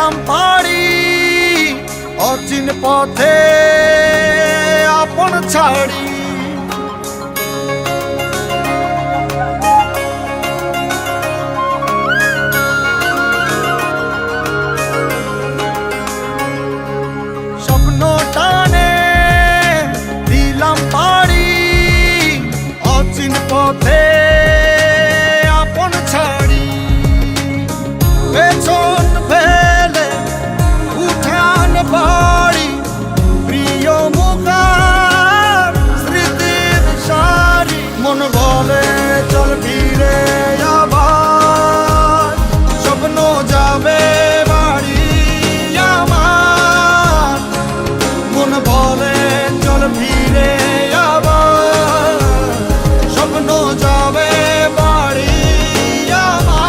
দিলাম পাড়ি অচিন পথে আপন ছাড়ি। স্বপ্ন টানে দিলাম পাড়ি অচিন পথে আপন ছাড়ি। পেছন ফেলে উঠান বাড়ি প্রিয় মুখার স্মৃতির সারি। মন বলে চল ফিরে আবার স্বপ্ন যাবে বাড়ি আমার। মন বলে চল ফিরে আবার স্বপ্ন যাবে বাড়ি আমার।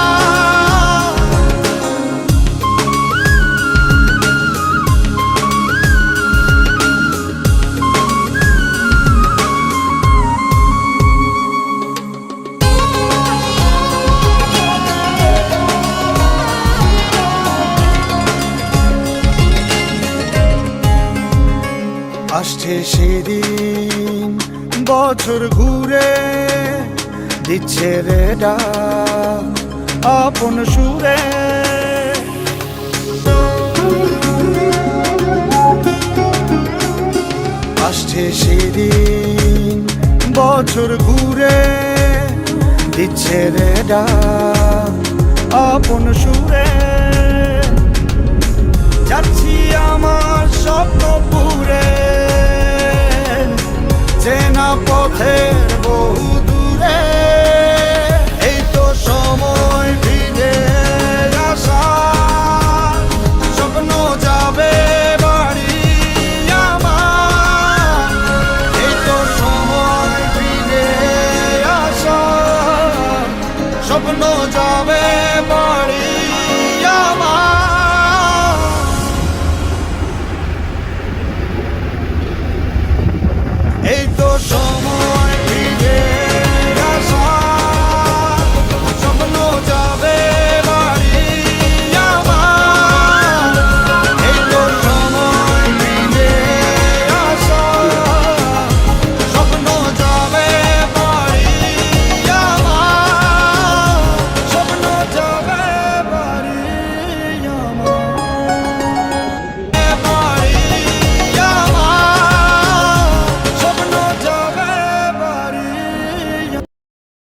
আসছে সেদিন বছর ঘুরে দিচ্ছে রে ডাক আপন সুরে। আসছে সেদিন বছর ঘুরে দিচ্ছে রে ডাক আপন সুরে। যাচ্ছি আমার স্বপ্ন পুরে চেনা পথে